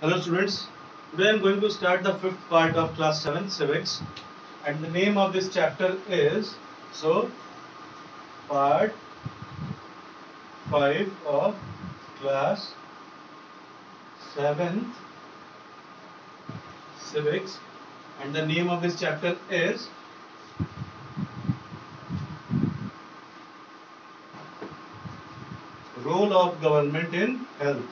Hello students, today I am going to start the fifth part of class 7 civics, and the name of this chapter is part 5 of class 7th civics, and the name of this chapter is role of government in health.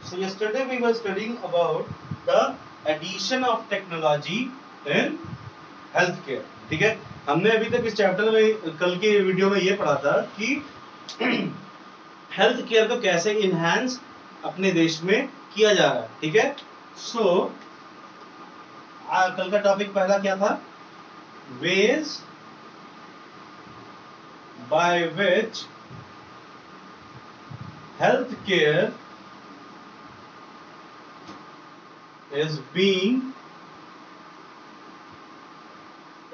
So yesterday we were studying about the addition of technology in healthcare. ठीक है, हमने अभी तक इस chapter में कल के video में ये पढ़ा था कि हेल्थ केयर को कैसे इनहैंस अपने देश में किया जा रहा है. ठीक है, सो कल का टॉपिक पहला क्या था? Veg by which health care is being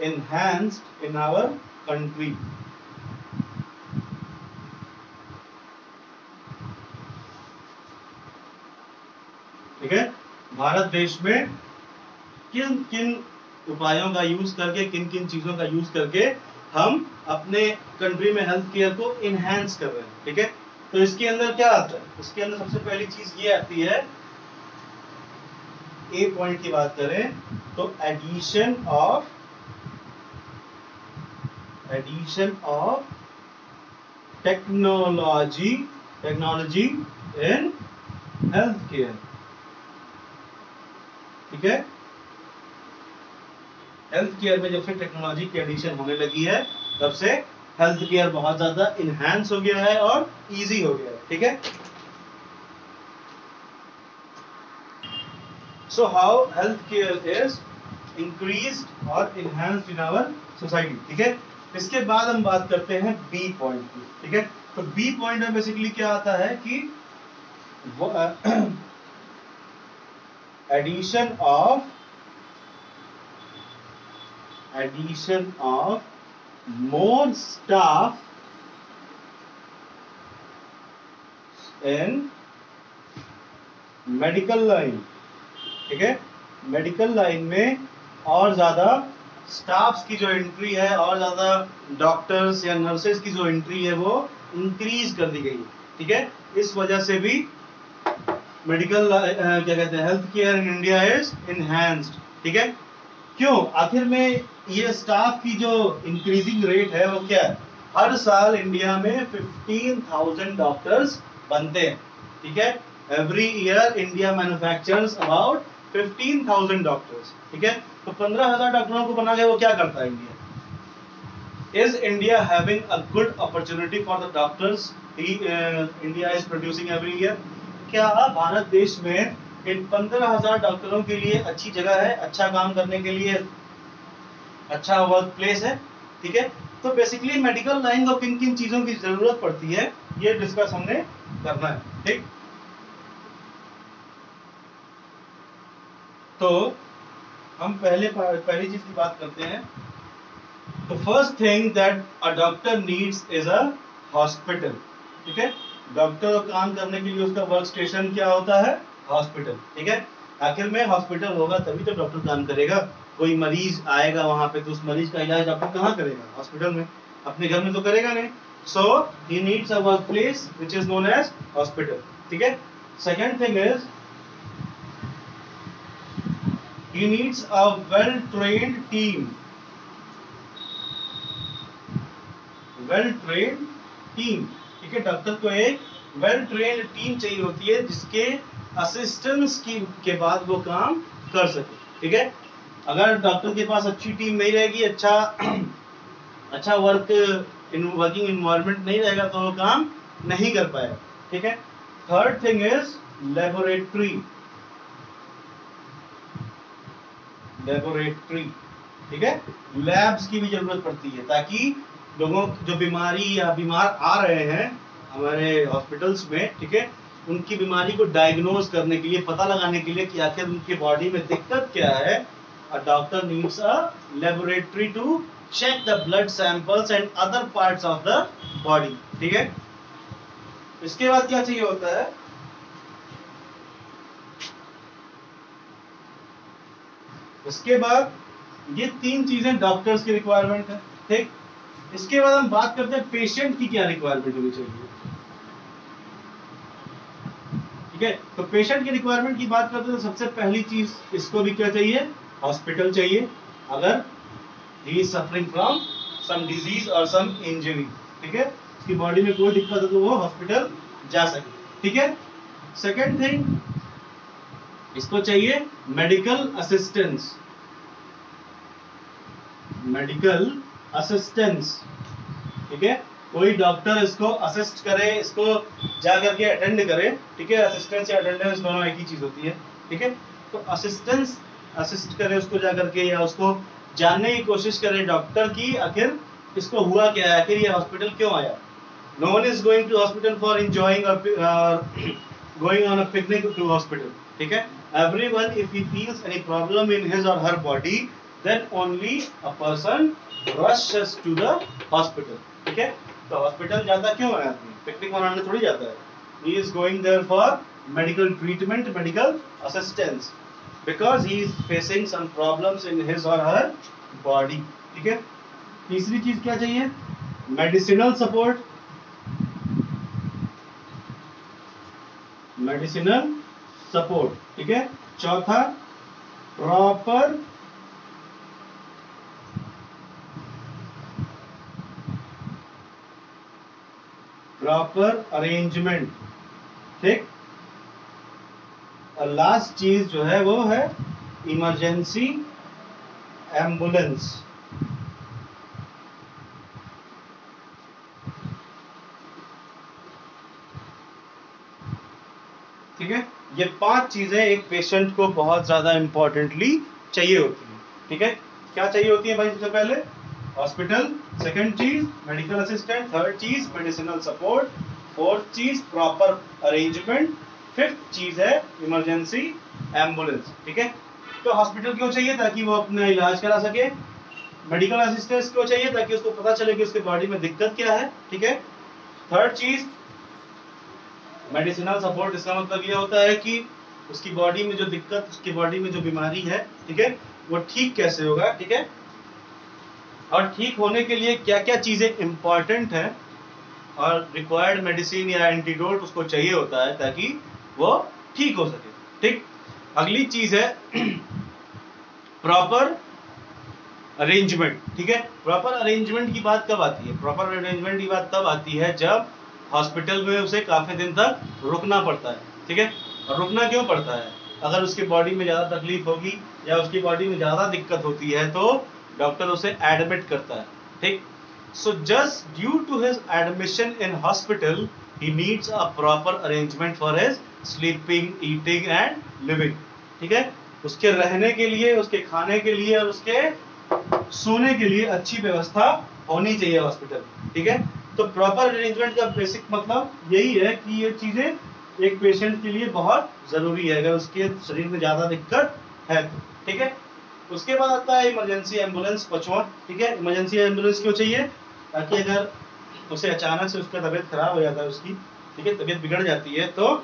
enhanced in our country. ठीक है, भारत देश में किन किन उपायों का यूज करके, किन किन चीजों का यूज करके हम अपने कंट्री में हेल्थ केयर को इनहैंस कर रहे हैं. ठीक है, तो इसके अंदर क्या आता है? इसके अंदर सबसे पहली चीज ये आती है, ए पॉइंट की बात करें तो addition of technology in health care. ठीक है, हेल्थ केयर में जब से टेक्नोलॉजी की एडिशन होने लगी है तब से हेल्थ केयर बहुत ज्यादा इनहैंस हो गया है और इजी हो गया है. ठीक है, so how healthcare is increased or enhanced in our society. ठीक है, इसके बाद हम बात करते हैं बी पॉइंट की. ठीक है, तो बी पॉइंट में बेसिकली क्या आता है कि addition of more staff in medical line. ठीक है, मेडिकल लाइन में और ज्यादा स्टाफ्स की जो एंट्री है और ज्यादा डॉक्टर्स या नर्सेस की जो एंट्री है वो इंक्रीज कर दी गई. ठीक है, इस वजह से भी मेडिकल क्या कहते हैं, health care in India is enhanced. ठीक है, क्यों? आखिर में ये स्टाफ की जो इंक्रीजिंग रेट है वो क्या है? हर साल इंडिया में 15,000 डॉक्टर्स बनते हैं. ठीक है, every year India manufactures about 15,000 doctors. ठीक है, तो 15,000 डॉक्टरों को बना के वो क्या करता है India? Is India having a good opportunity for the doctors India is producing every year? क्या भारत देश में इन 15,000 डॉक्टरों के लिए अच्छी जगह है, अच्छा काम करने के लिए अच्छा वर्क प्लेस है? ठीक है, तो बेसिकली मेडिकल लाइन को किन किन चीजों की जरूरत पड़ती है ये डिस्कस हमने करना है. ठीक, तो हम पहली चीज की बात करते हैं. तो first thing that a doctor needs is a hospital. ठीक है, डॉक्टर को काम करने के लिए उसका वर्क स्टेशन क्या होता है? हॉस्पिटल. ठीक है, आखिर में हॉस्पिटल होगा तभी तो डॉक्टर काम करेगा. कोई मरीज आएगा वहां पे तो उस मरीज का इलाज डॉक्टर कहाँ करेगा? हॉस्पिटल में. अपने घर में तो करेगा नहीं. So he needs a work place which is known as hospital. ठीक है, second thing is he needs a well trained team. ठीक है, डॉक्टर को एक वेल ट्रेन्ड टीम चाहिए होती है जिसके असिस्टेंस के बाद वो काम कर सके. ठीक है, अगर डॉक्टर के पास अच्छी टीम नहीं रहेगी, अच्छा वर्किंग इन्वायरमेंट नहीं रहेगा तो वो काम नहीं कर पाएगा. ठीक है, थर्ड थिंग इज लेबोरेटरी. ठीक है, लैब्स की भी जरूरत पड़ती है ताकि लोगों जो बीमार आ रहे हैं हमारे हॉस्पिटल्स में, ठीक है, उनकी बीमारी को डायग्नोज करने के लिए, पता लगाने के लिए कि आखिर उनकी बॉडी में दिक्कत क्या है, a doctor needs a laboratory to check the blood samples and other parts of the body, ठीक है। इसके बाद क्या चाहिए होता है, इसके बाद ये 3 चीजें डॉक्टर्स की रिक्वायरमेंट है, ठीक। इसके बाद हम बात करते हैं पेशेंट की क्या रिक्वायरमेंट होनी चाहिए, ठीक है। तो पेशेंट की रिक्वायरमेंट की बात करते हैं तो सबसे पहली चीज इसको भी क्या चाहिए, हॉस्पिटल चाहिए, अगर he is suffering from some disease और सम इंजरी, ठीक है, उसकी बॉडी में कोई दिक्कत है तो वो हॉस्पिटल जा सके, ठीक है। सेकेंड थिंग, इसको चाहिए मेडिकल असिस्टेंस, मेडिकल असिस्टेंस, ठीक है। कोई डॉक्टर इसको असिस्ट करे, इसको जाकर के अटेंड करे, ठीक है। असिस्टेंस या अटेंडेंस दोनों एक ही चीज होती है, ठीक है। तो असिस्टेंस, असिस्ट करे उसको जाकर के, या उसको जानने की कोशिश करे डॉक्टर की आखिर इसको हुआ क्या है, आखिर ये हॉस्पिटल क्यों आया। No one is going to hospital for enjoying going on a picnic to hospital, ठीक है। Everyone if he feels any problem in his or her body, then only a person rushes to the hospital, ठीक है। तो hospital जाता क्यों है आदमी, picnic मनाने थोड़ी जाता है। he is going there for medical treatment, medical assistance, because he is facing some problems in his or her body, ठीक है। तीसरी चीज क्या चाहिए, मेडिसिनल सपोर्ट, मेडिसिनल सपोर्ट, ठीक है। चौथा, प्रॉपर अरेंजमेंट, ठीक। और लास्ट चीज जो है वो है इमरजेंसी एम्बुलेंस, ठीक है। ये 5 चीजें एक पेशेंट को बहुत ज्यादा इंपॉर्टेंटली चाहिए होती है, ठीक है। क्या चाहिए होती है भाई, सबसे पहले हॉस्पिटल, सेकंड चीज मेडिकल असिस्टेंट, थर्ड चीज मेडिसिनल सपोर्ट, फोर्थ चीज प्रॉपर अरेंजमेंट, फिफ्थ चीज है इमरजेंसी एम्बुलेंस, ठीक है। तो हॉस्पिटल क्यों चाहिए, ताकि वो अपना इलाज करा सके। मेडिकल असिस्टेंस क्यों चाहिए, ताकि उसको पता चले कि उसके बॉडी में दिक्कत क्या है, ठीक है। थर्ड चीज मेडिसिनल सपोर्ट, इसका मतलब ये होता है कि उसकी बॉडी में जो दिक्कत, उसकी बॉडी में जो बीमारी है, ठीक है, वो ठीक कैसे होगा, ठीक है। और ठीक होने के लिए क्या क्या चीजें इंपॉर्टेंट है और रिक्वायर्ड मेडिसिन या एंटीडोट उसको चाहिए होता है ताकि वो ठीक हो सके, ठीक। अगली चीज है प्रॉपर अरेंजमेंट, ठीक है। प्रॉपर अरेंजमेंट की बात कब आती है, प्रॉपर अरेंजमेंट की बात तब आती है जब हॉस्पिटल में उसे काफी दिन तक रुकना पड़ता है, ठीक है। और रुकना क्यों पड़ता है, अगर उसकी बॉडी में ज्यादा तकलीफ होगी या उसकी बॉडी में ज्यादा दिक्कत होती है तो डॉक्टर उसे एडमिट करता है, ठीक। So just due to his admission in hospital he needs a proper arrangement for his sleeping, eating and living, ठीक है। उसके रहने के लिए, उसके खाने के लिए और उसके सोने के लिए अच्छी व्यवस्था होनी चाहिए हॉस्पिटल, ठीक है। तो प्रॉपर अरेंजमेंट का बेसिक मतलब यही है कि ये चीजें एक पेशेंट के लिए बहुत जरूरी है अगर उसके शरीर में ज्यादा दिक्कत है तो, ठीक है। उसके बाद आता है इमरजेंसी एम्बुलेंस, पांचवा, ठीक है। इमरजेंसी एम्बुलेंस क्यों चाहिए, ताकि अगर उसे अचानक से उसका तबीयत खराब हो जाता है उसकी, ठीक है, तबीयत बिगड़ जाती है तो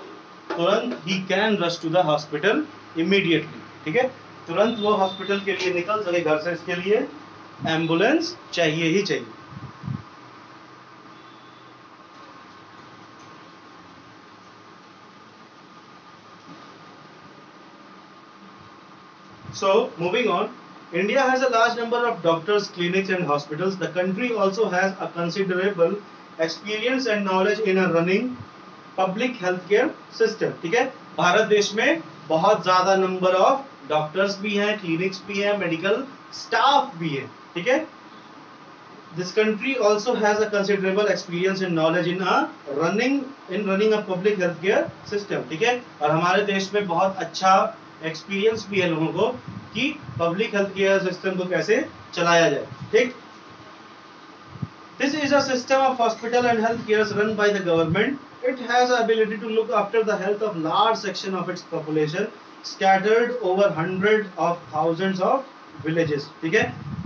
तुरंत he can rush to the hospital immediately, ठीक है। तुरंत वो हॉस्पिटल के लिए निकल सके घर से, इसके लिए एम्बुलेंस चाहिए ही चाहिए। So, moving on, India has a large number of doctors, clinics and hospitals. The country also has a considerable experience and knowledge in a running public healthcare system, ठीक है। भारत देश में बहुत ज्यादा नंबर ऑफ डॉक्टर्स भी हैं, clinics भी हैं, मेडिकल स्टाफ भी है, ठीक है। This country also has a considerable experience and knowledge in running a public healthcare system, ठीक है। और हमारे देश में बहुत अच्छा एक्सपीरियंस भी है लोगों को कि पब्लिक हेल्थ केयर सिस्टम को कैसे चलाया जाए, ठीक। This is a system of hospital and health care run by the government. It has the ability to look after the health of large section of its population scattered over hundreds of thousands of villages. ठीक है,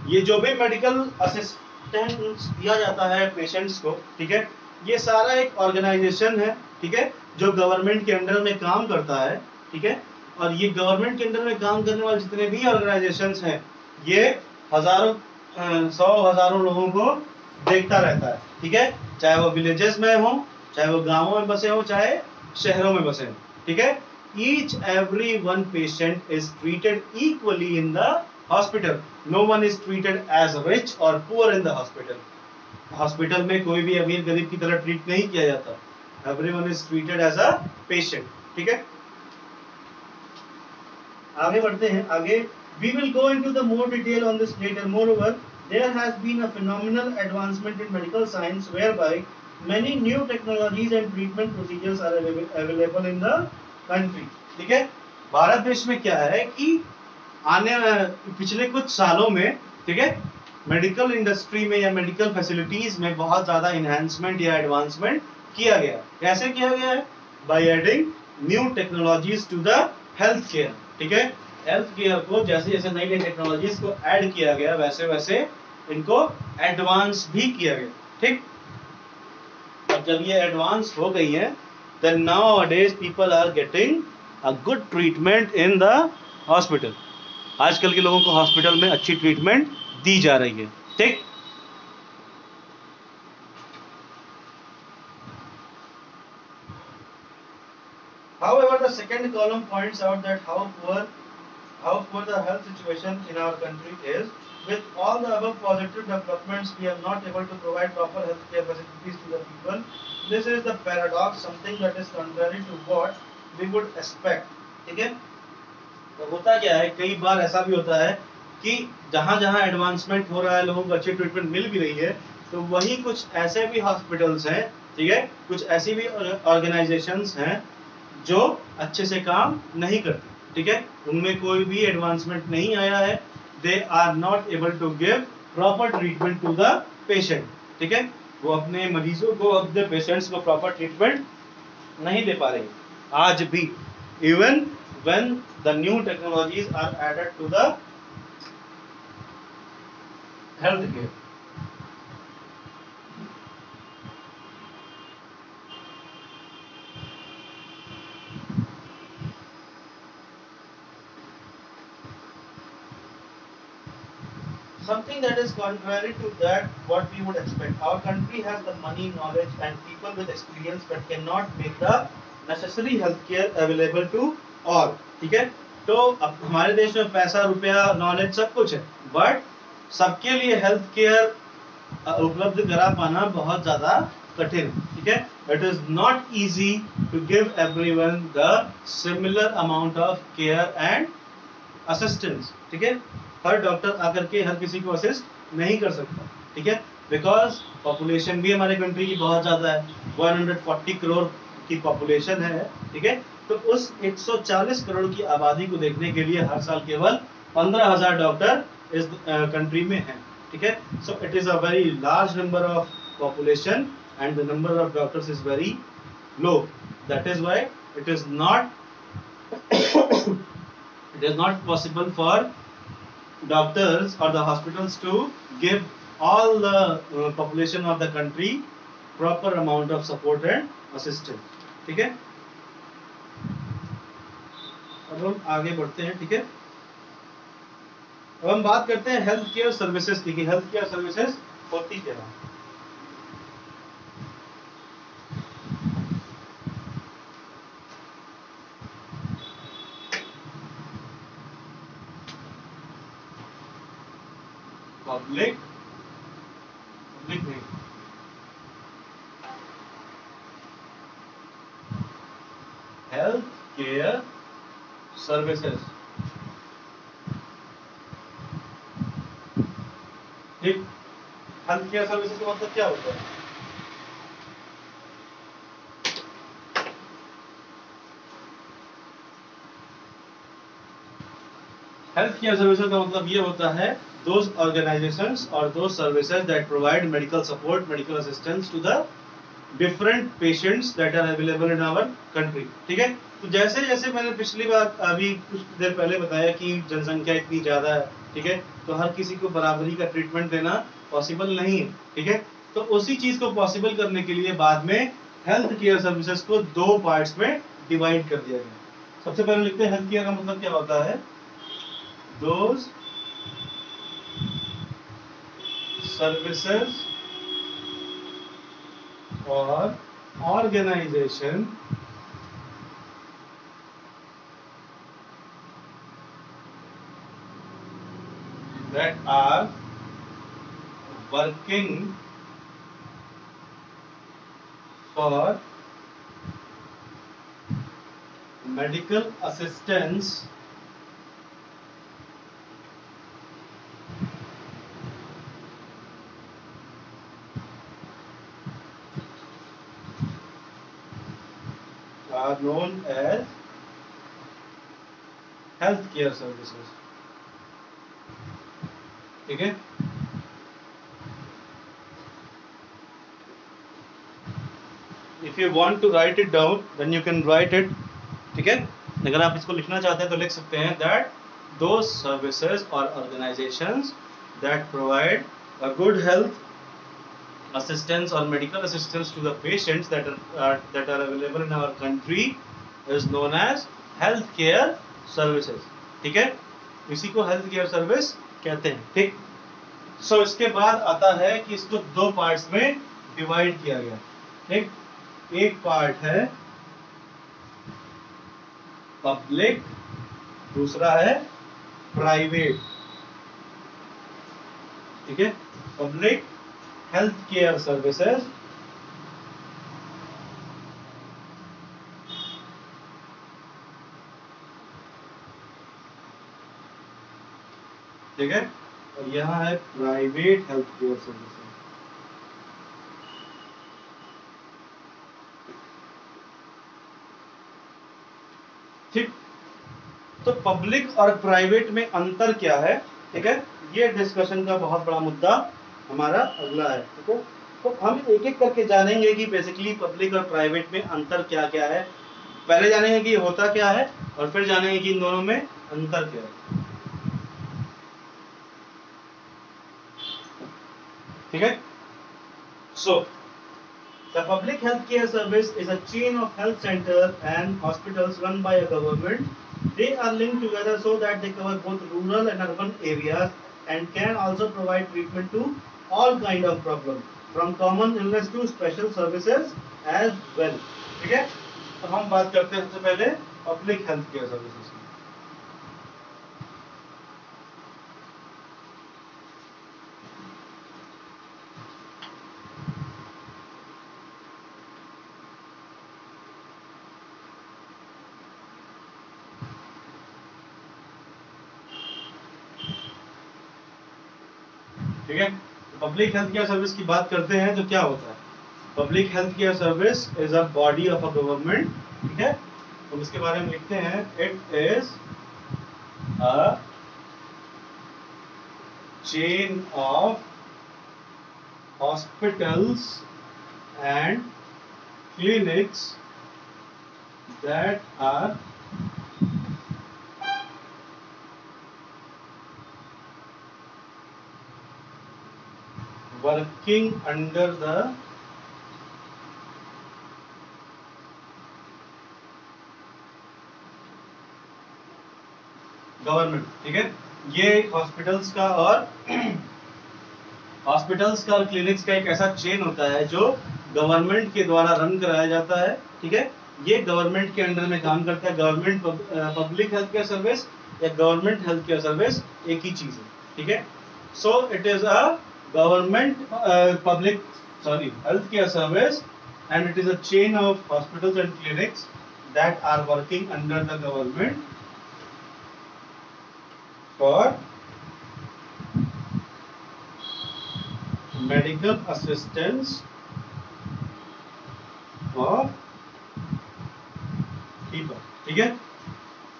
ये जो भी medical assistance दिया जाता है patients को, ठीक है, ये सारा एक ऑर्गेनाइजेशन है, ठीक है, जो गवर्नमेंट के अंडर में काम करता है, ठीक है, और ये गवर्नमेंट के अंडर में काम करने वाले जितने भी ऑर्गेनाइजेशंस हैं, ये हजारों सौ हजारों लोगों को देखता रहता है, ठीक है, चाहे वो विलेजेस में हो, चाहे वो गांवों में बसे हो, चाहे शहरों में बसे हो, ठीक है. Each every one patient is treated equally in the hospital. No one is treated as rich और poor in the hospital. Hospital में कोई भी अमीर गरीब की तरह ट्रीट नहीं किया जाता. Everyone is treated as a patient. ठीक है, आगे बढ़ते हैं. आगे we will go into the more detail on this later. Moreover, there has been a phenomenal advancement in medical science whereby many new technologies and treatment procedures are available in the country. ठीक है, भारत देश में क्या है कि आने पिछले कुछ सालों में, ठीक है, मेडिकल इंडस्ट्री में या मेडिकल फैसिलिटीज में बहुत ज्यादा इनहेंसमेंट या एडवांसमेंट किया गया. कैसे किया गया है? By adding new technologies to the health care. ठीक है, हेल्थ केयर को जैसे जैसे नई नई टेक्नोलॉजीज को ऐड किया गया वैसे वैसे इनको एडवांस भी किया गया. ठीक, अब जब ये एडवांस हो गई है, then nowadays people are getting a good treatment in the hospital. आजकल के लोगों को हॉस्पिटल में अच्छी ट्रीटमेंट दी जा रही है. ठीक, however the second column points out that how poor the health situation in our country is. With all the above positive developments, we are not able to provide proper health care facilities to the people. This is the paradox, something that is contrary to what we would expect. ठीक है, तो होता क्या है, कई बार ऐसा भी होता है कि जहां जहां एडवांसमेंट हो रहा है, लोगों को अच्छी ट्रीटमेंट मिल भी रही है, तो वही कुछ ऐसे भी हॉस्पिटल्स हैं, ठीक है, कुछ ऐसी भी ऑर्गेनाइजेशंस हैं जो अच्छे से काम नहीं करती. ठीक है, उनमें कोई भी एडवांसमेंट नहीं आया है. They are not able to give proper treatment to the patient. ठीक है, वो अपने मरीजों को, अपने पेशेंट्स को प्रॉपर ट्रीटमेंट नहीं दे पा रहे आज भी, even when the new technologies are added to the health care. Something that is contrary to that what we would expect. Our country has the money, knowledge and people with experience but cannot make the necessary healthcare available to all. ठीक है, तो अब हमारे देश में पैसा, रुपया, knowledge सब कुछ है, बट सबके लिए हेल्थ केयर उपलब्ध करा पाना बहुत ज्यादा कठिन. ठीक है, it is not easy to give everyone the similar amount of care and assistance. ठीक है, हर डॉक्टर आकर के हर किसी को असिस्ट नहीं कर सकता. ठीक है, बिकॉज पॉपुलेशन भी हमारे कंट्री की बहुत ज्यादा है. 140 करोड़ की पॉपुलेशन है. ठीक है, तो उस 140 करोड़ की आबादी को देखने के लिए हर साल केवल 15,000 डॉक्टर इस कंट्री में हैं. ठीक है, so it is a very large number of population and the number of doctors is very low. That is why it is not possible for doctors or the hospitals to give all the population of the country proper amount of support and assistance. ठीक है, अब हम आगे बढ़ते हैं. ठीक है, अब हम बात करते हैं हेल्थ केयर सर्विसेज की. हेल्थ केयर सर्विसेज होती क्या है? पब्लिक नहीं, हेल्थ केयर सर्विसेज. ठीक, हेल्थ केयर सर्विसेज का मतलब क्या होता है? हेल्थ केयर सर्विसेज का मतलब ये होता है those organizations or those services that provide medical support, medical assistance to the different patients that are available in our country. ठीक है, तो जैसे जैसे मैंने पिछली बार अभी कुछ देर पहले बताया कि जनसंख्या इतनी ज्यादा है, ठीक है, तो हर किसी को बराबरी का ट्रीटमेंट देना पॉसिबल नहीं है, ठीक है, तो उसी चीज को पॉसिबल करने के लिए बाद में हेल्थ केयर सर्विसेज को दो पार्ट्स में डिवाइड कर दिया गया। सबसे पहले लिखते हैं हेल्थ केयर का मतलब क्या होता है, दोज सर्विसेज और organization that are working for medical assistance are known as healthcare services। ठीक है, if you want to write it down then you can write it। ठीक है, अगर आप इसको लिखना चाहते हैं तो लिख सकते हैं that those services or organizations that provide a good health assistance or medical assistance to the patients that are available in our country is known as health care services। ठीक है, इसी को हेल्थ केयर सर्विस कहते हैं। ठीक, सो इसके बाद आता है कि इसको दो पार्ट्स में डिवाइड किया गया। ठीक, एक पार्ट है पब्लिक, दूसरा है प्राइवेट। ठीक है, पब्लिक हेल्थ केयर सर्विसेज ठीक है, और यहाँ है प्राइवेट हेल्थ केयर सर्विसेज। ठीक, तो पब्लिक और प्राइवेट में अंतर क्या है, ठीक है, ये डिस्कशन का बहुत बड़ा मुद्दा हमारा अगला है। ठीक है, तो हम एक एक करके जानेंगे कि बेसिकली पब्लिक और प्राइवेट में अंतर क्या क्या है। पहले जानेंगे कि होता क्या है और फिर जानेंगे कि इन दोनों में अंतर क्या है। ठीक है, सो the public health care service is a chain of health centers and hospitals run by a government. They are linked together so that they cover both rural and urban areas and can also provide treatment to all kind of problems, from common illness to special services as well। ठीक है, तो हम बात करते हैं सबसे पहले public health care services की। ठीक है, पब्लिक हेल्थ केयर सर्विस की बात करते हैं तो क्या होता है। Public health care service is a body of a government. ठीक है, तो इसके बारे में लिखते हैं, it is a chain of hospitals and clinics that are working under the government. ठीक है, ये हॉस्पिटल्स का और हॉस्पिटल्स का और क्लिनिक्स का एक ऐसा चेन होता है जो गवर्नमेंट के द्वारा रन कराया जाता है। ठीक है, ये गवर्नमेंट के अंडर में काम करता है। Government public health care service या गवर्नमेंट हेल्थ केयर सर्विस एक ही चीज है। ठीक है, so it is a government health care service and it is a chain of hospitals and clinics that are working under the government for medical assistance of people। ठीक है,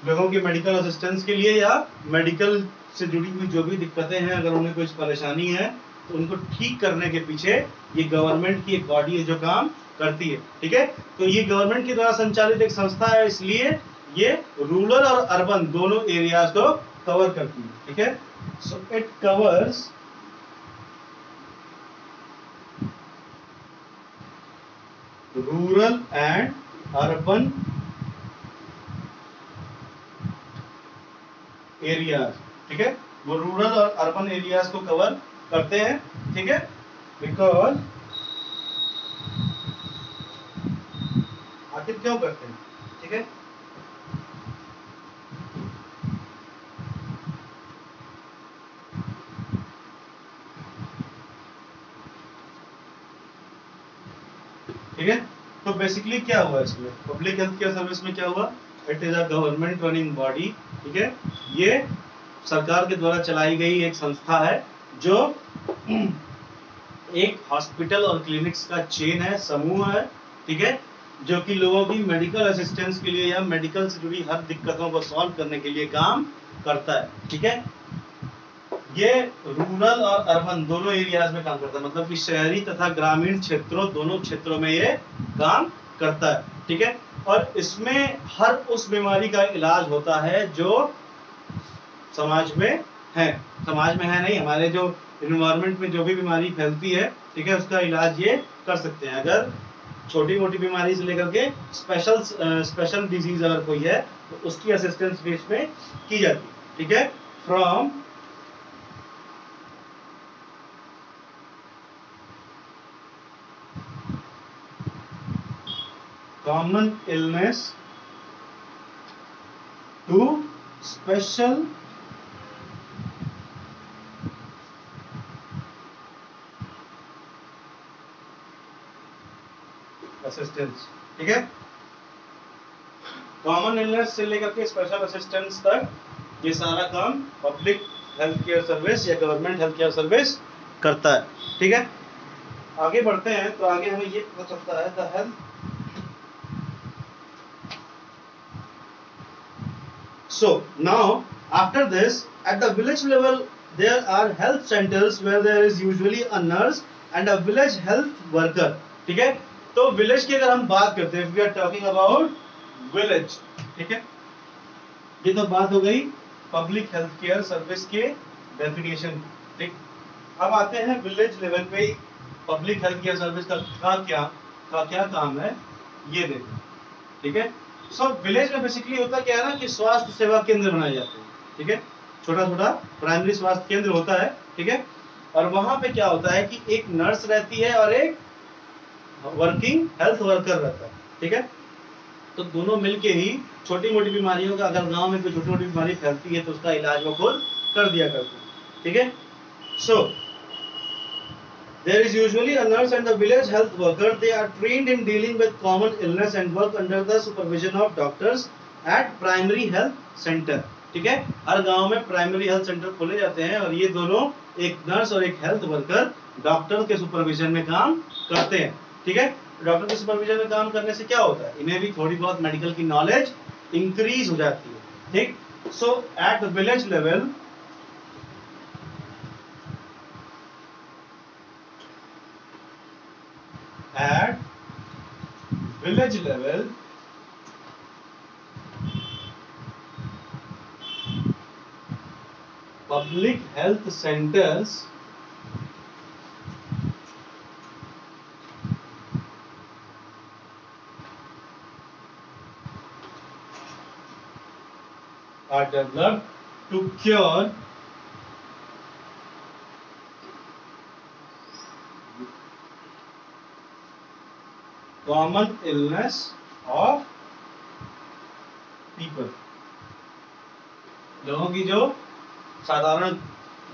लोगों के medical assistance के लिए या मेडिकल से जुड़ी हुई जो भी दिक्कतें हैं, अगर उन्हें कुछ परेशानी है तो उनको ठीक करने के पीछे ये गवर्नमेंट की एक बॉडी है जो काम करती है। ठीक है, तो ये गवर्नमेंट के द्वारा संचालित एक संस्था है, इसलिए ये रूरल और अर्बन दोनों एरियाज को कवर करती है। ठीक है, so it covers rural and urban areas. ठीक है, वो रूरल और अर्बन एरियाज को कवर करते हैं। ठीक है, बिकॉज आखिर क्यों करते हैं? ठीक है, ठीक है, तो बेसिकली क्या हुआ इसमें, पब्लिक हेल्थ केयर सर्विस में क्या हुआ, it is a government running body. ठीक है, ये सरकार के द्वारा चलाई गई एक संस्था है जो एक हॉस्पिटल और क्लिनिक्स का चेन है, समूह है। ठीक है, जो कि लोगों की मेडिकल असिस्टेंस के लिए या मेडिकल से जुड़ी हर दिक्कतों को सॉल्व करने के लिए काम करता है। ठीक है, ये रूरल और अर्बन दोनों एरियाज में काम करता है, मतलब कि शहरी तथा ग्रामीण क्षेत्रों दोनों क्षेत्रों में ये काम करता है। ठीक है, और इसमें हर उस बीमारी का इलाज होता है जो समाज में है, समाज में है नहीं, हमारे जो इन्वायरमेंट में जो भी बीमारी फैलती है, ठीक है, उसका इलाज ये कर सकते हैं। अगर छोटी मोटी बीमारी से लेकर के स्पेशल डिजीज अगर कोई है तो उसकी असिस्टेंस भी इसमें की जाती है। ठीक है, from common illness to special assistance. ठीक है, कॉमन इलनेस से लेकर के स्पेशल असिस्टेंस तक ये सारा काम पब्लिक हेल्थ केयर सर्विस या गवर्नमेंट हेल्थ केयर सर्विस करता है। ठीक है, आगे बढ़ते हैं तो आगे हमें ये पता चलता है the health. So now after this at the village level there are health centers where there is usually a nurse and a village health worker। ठीक है, तो विलेज की अगर हम बात करते हैं, we are talking about village. ठीक है, ये तो बात हो गई पब्लिक हेल्थ केयर सर्विस के डेफिनेशन। ठीक, अब आते हैं विलेज लेवल पे पब्लिक हेल्थ केयर सर्विस का क्या काम है ये देखें। ठीक है, सो विलेज में बेसिकली होता क्या है ना कि स्वास्थ्य सेवा केंद्र बनाए जाते हैं। ठीक है, छोटा छोटा प्राइमरी स्वास्थ्य केंद्र होता है। ठीक है, और वहां पे क्या होता है कि एक नर्स रहती है और एक वर्किंग हेल्थ वर्कर रहता है। ठीक है, तो दोनों मिलके ही छोटी मोटी बीमारियों का, अगर गांव में कोई छोटी मोटी बीमारी फैलती है तो उसका इलाज वो खुद कर दिया करते हैं। ठीक है, सो there is usually a nurse and a village health worker. They are trained in dealing with common illness and work under the supervision of doctors at primary health center। ठीक है, हर गांव में प्राइमरी हेल्थ सेंटर खोले जाते हैं और ये दोनों, एक नर्स और एक हेल्थ वर्कर, डॉक्टर के सुपरविजन में काम करते हैं। ठीक है, डॉक्टर के सुपरविजन में काम करने से क्या होता है, इन्हें भी थोड़ी बहुत मेडिकल की नॉलेज इंक्रीज हो जाती है। ठीक, so at the village level public health centers are developed to cure common illness of people। लोगों की जो साधारण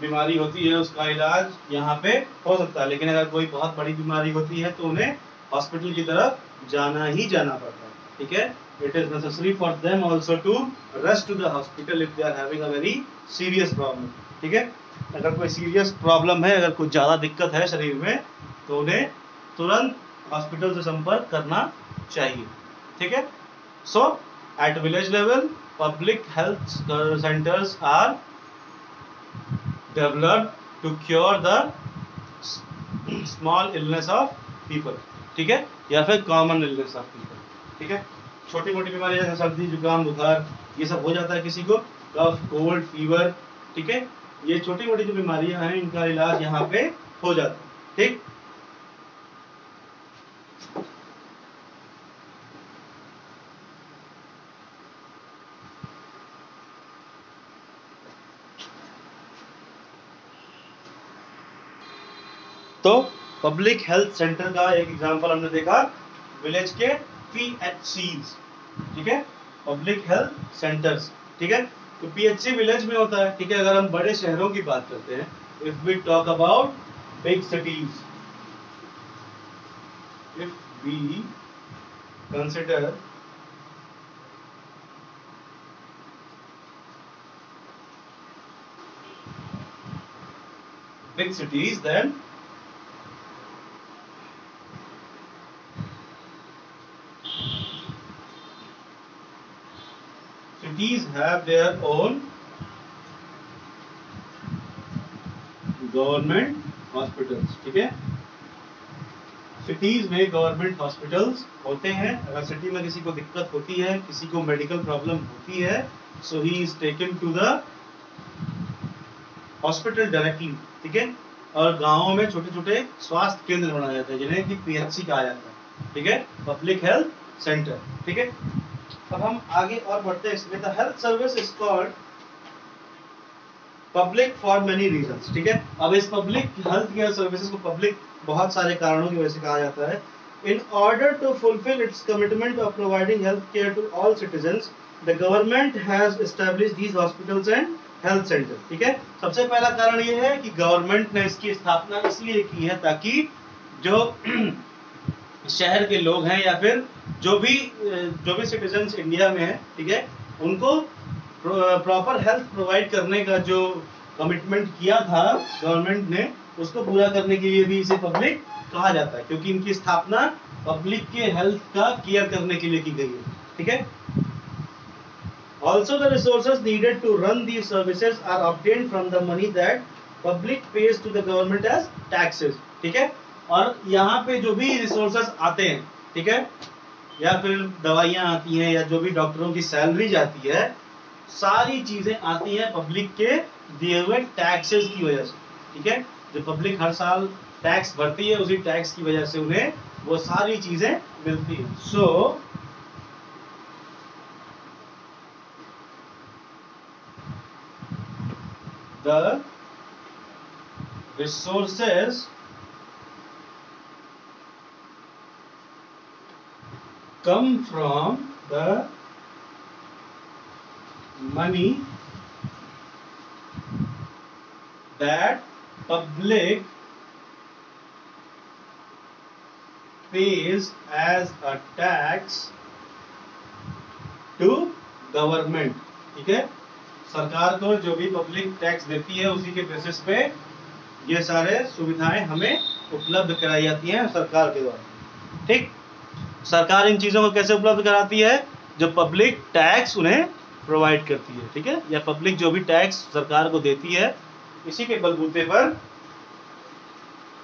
बीमारी होती है उसका इलाज यहाँ पे हो सकता है, लेकिन अगर कोई बहुत बड़ी बीमारी होती है तो उन्हें हॉस्पिटल की तरफ जाना ही जाना पड़ता है। ठीक है, it is necessary for them also to rush to the hospital if they are having a very serious problem। ठीक है, अगर कोई सीरियस प्रॉब्लम है, अगर कुछ ज्यादा दिक्कत है शरीर में तो उन्हें तुरंत हॉस्पिटल से संपर्क करना चाहिए। ठीक है, so at village level public health centres are developed to cure the small illness of people, ठीक है, या फिर common illness of people, ठीक है। छोटी मोटी बीमारी जैसे सर्दी जुकाम बुखार ये सब हो जाता है किसी को, कफ कोल्ड फीवर, ठीक है, ये छोटी मोटी जो बीमारियां हैं इनका इलाज यहाँ पे हो जाता है, ठीक। तो पब्लिक हेल्थ सेंटर का एक एग्जांपल हमने देखा विलेज के PHCs, ठीक है, पब्लिक हेल्थ सेंटर्स, ठीक है। तो PHC विलेज में होता है, ठीक है। अगर हम बड़े शहरों की बात करते हैं, if we talk about big cities, if we consider big cities, then cities have their own government hospitals, ठीक है। सिटीज में गवर्नमेंट हॉस्पिटल्स होते हैं। अगर सिटी में किसी को दिक्कत होती है, किसी को मेडिकल प्रॉब्लम होती है, so he is taken to the hospital directly, ठीक है। और गांवों में छोटे छोटे स्वास्थ्य केंद्र बनाए जाते हैं जिन्हें कि PHC कहा जाता है, ठीक है, पब्लिक हेल्थ सेंटर, ठीक है। अब हम आगे और बढ़ते हैं इसमें। The health service is called public for many reasons, ठीक है। अब इस पब्लिक हेल्थ केयर सर्विसेज को पब्लिक बहुत सारे कारणों की वजह से कहा जाता है। In order to fulfil its commitment of providing health care to all citizens, the government has established these hospitals and health centre, ठीक है। सबसे पहला कारण ये है कि गवर्नमेंट ने इसकी स्थापना इसलिए की है ताकि जो शहर के लोग हैं या फिर जो भी सिटीजन्स इंडिया में है, ठीक है, उनको प्रॉपर हेल्थ प्रोवाइड करने का जो कमिटमेंट किया था गवर्नमेंट ने, उसको पूरा करने के लिए भी इसे पब्लिक कहा जाता है, क्योंकि इनकी स्थापना पब्लिक के हेल्थ का केयर करने के लिए की गई है, ठीक है। Also, the resources needed to run these services are obtained from the money that public pays to the government as taxes, ठीक है। और यहाँ पे जो भी रिसोर्सेस आते हैं, ठीक है, या फिर दवाइयाँ आती हैं या जो भी डॉक्टरों की सैलरी जाती है, सारी चीजें आती हैं पब्लिक के दिए हुए टैक्सेस की वजह से, ठीक है। जो पब्लिक हर साल टैक्स भरती है, उसी टैक्स की वजह से उन्हें वो सारी चीजें मिलती हैं। सो the resources come from the money that public pays as a tax to government, ठीक है। सरकार को जो भी पब्लिक टैक्स देती है उसी के बेसिस पे ये सारे सुविधाएं हमें उपलब्ध कराई जाती हैं सरकार के द्वारा, ठीक। सरकार इन चीजों को कैसे उपलब्ध कराती है? जो पब्लिक टैक्स उन्हें प्रोवाइड करती है, ठीक है, या पब्लिक जो भी टैक्स सरकार को देती है, इसी के बलबूते पर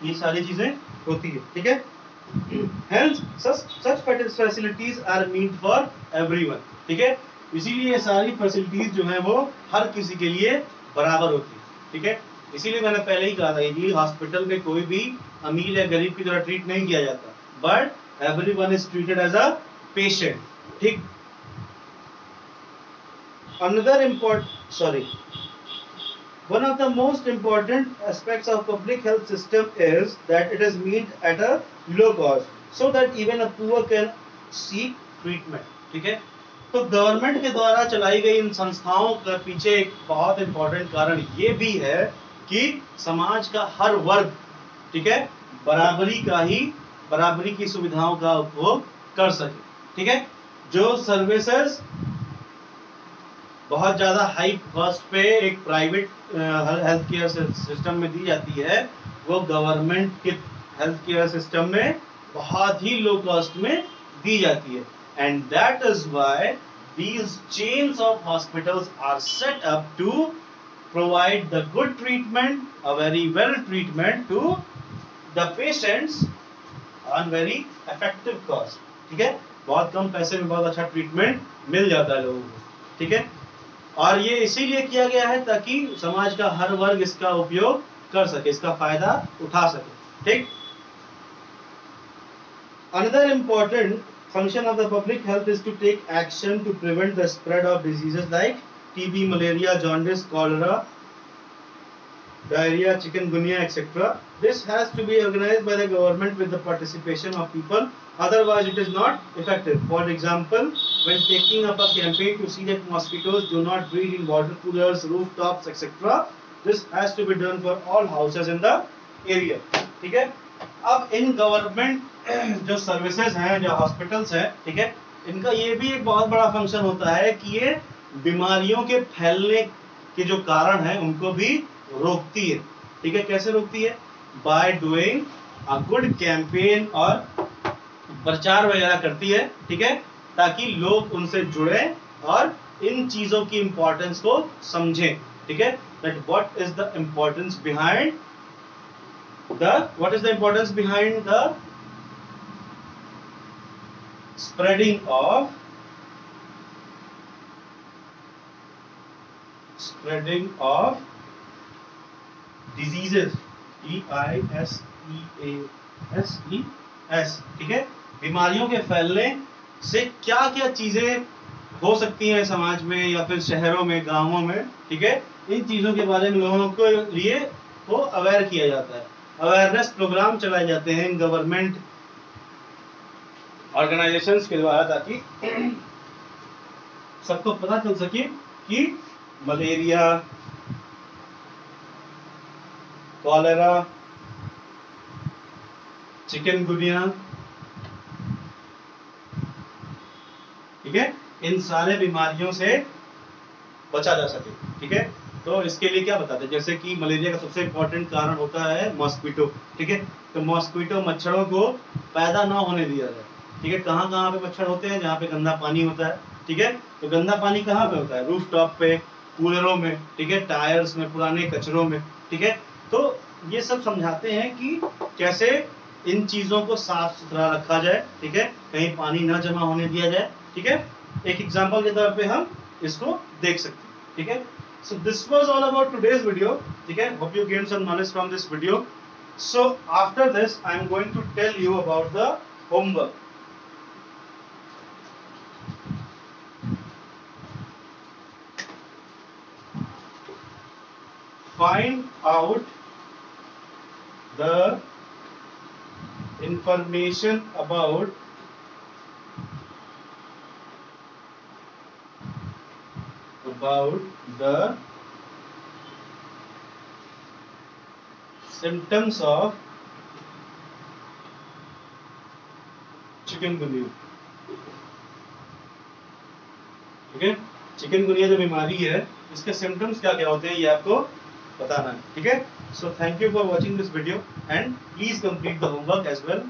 ये सारी चीजें होती है, ठीक है। Hence, such facilities are meant for everyone, ठीक है। इसीलिए ये सारी फैसिलिटीज जो है वो हर किसी के लिए बराबर होती है, ठीक है। इसीलिए मैंने पहले ही कहा था कि हॉस्पिटल में कोई भी अमीर या गरीब की तरह ट्रीट नहीं किया जाता, but everyone is treated as a patient, ठीक। One of the most important aspects of public health system is that it is meant at a low cost, so that even a poor can seek treatment, ठीक है। तो government के द्वारा चलाई गई इन संस्थाओं का पीछे एक बहुत इंपॉर्टेंट कारण ये भी है कि समाज का हर वर्ग, ठीक है, बराबरी की सुविधाओं का उपभोग कर सके, ठीक है। जो सर्विसेज बहुत ज्यादा हाई कॉस्ट पे एक प्राइवेट हेल्थ केयर सिस्टम में दी जाती है, वो गवर्नमेंट के हेल्थ केयर सिस्टम में बहुत ही लो कॉस्ट में दी जाती है। And that is why these chains of hospitals are set up to provide the good treatment, a very well treatment to the patients on very effective cost. ठीक है, बहुत कम पैसे में बहुत अच्छा ट्रीटमेंट मिल जाता है लोगों को. ठीक है, और ये इसीलिए किया गया है ताकि समाज का हर वर्ग इसका उपयोग कर सके, इसका फायदा उठा सके. ठीक. Another important function of the public health is to take action to prevent the spread of diseases like TB, malaria, jaundice, cholera, diarrhea, chikungunya, etc. This has to be organized by the government with the participation of people. Otherwise, it is not effective. For example, when taking up a campaign to see that mosquitoes do not breed in water coolers, rooftops, etc., this has to be done for all houses in the area. ठीक है. अब in government जो services हैं, जो hospitals हैं, ठीक है, इनका ये भी एक बहुत बड़ा फंक्शन होता है कि ये बीमारियों के फैलने के जो कारण हैं उनको भी रोकती है. ठीक है, कैसे रोकती है? By doing a good campaign, और प्रचार वगैरह करती है. ठीक है, ताकि लोग उनसे जुड़े और इन चीजों की इंपॉर्टेंस को समझें. ठीक है, that what is the importance behind the spreading of diseases. DISEASES. ठीक है, बीमारियों के फैलने से क्या क्या चीजें हो सकती हैं समाज में या फिर शहरों में, गांवों में. ठीक है, इन चीजों के बारे में लोगों को लिए को अवेयर किया जाता है. अवेयरनेस प्रोग्राम चलाए जाते हैं इन गवर्नमेंट ऑर्गेनाइजेशंस के द्वारा, ताकि सबको पता चल सके कि मलेरिया, कॉलेरा, चिकनगुनिया, ठीक है, इन सारे बीमारियों से बचा जा सके. ठीक है, तो इसके लिए क्या बताते हैं, जैसे कि मलेरिया का सबसे इंपॉर्टेंट कारण होता है मॉस्क्विटो. ठीक है, तो मॉस्क्विटो मच्छरों को पैदा ना होने दिया जाए. ठीक है, कहाँ कहाँ पे मच्छर होते हैं? जहाँ पे गंदा पानी होता है. ठीक है, तो गंदा पानी कहाँ पे होता है? रूफ टॉप पे, कूलरों में, ठीक है, टायर्स में, पुराने कचरों में. ठीक है, तो ये सब समझाते हैं कि कैसे इन चीजों को साफ सुथरा रखा जाए. ठीक है, कहीं पानी ना जमा होने दिया जाए. ठीक है, एक एग्जाम्पल के तौर पे हम इसको देख सकते हैं. ठीक है, so this was all about today's video. ठीक है, hope you gained some knowledge from this video. So after this I am going to tell you about the homework. Find out the information about the symptoms of chikungunya. ठीक है, chikungunya जो बीमारी है, इसके symptoms क्या क्या होते हैं ये आपको बताना है. ठीक है, so thank you for watching this video and please complete the homework as well.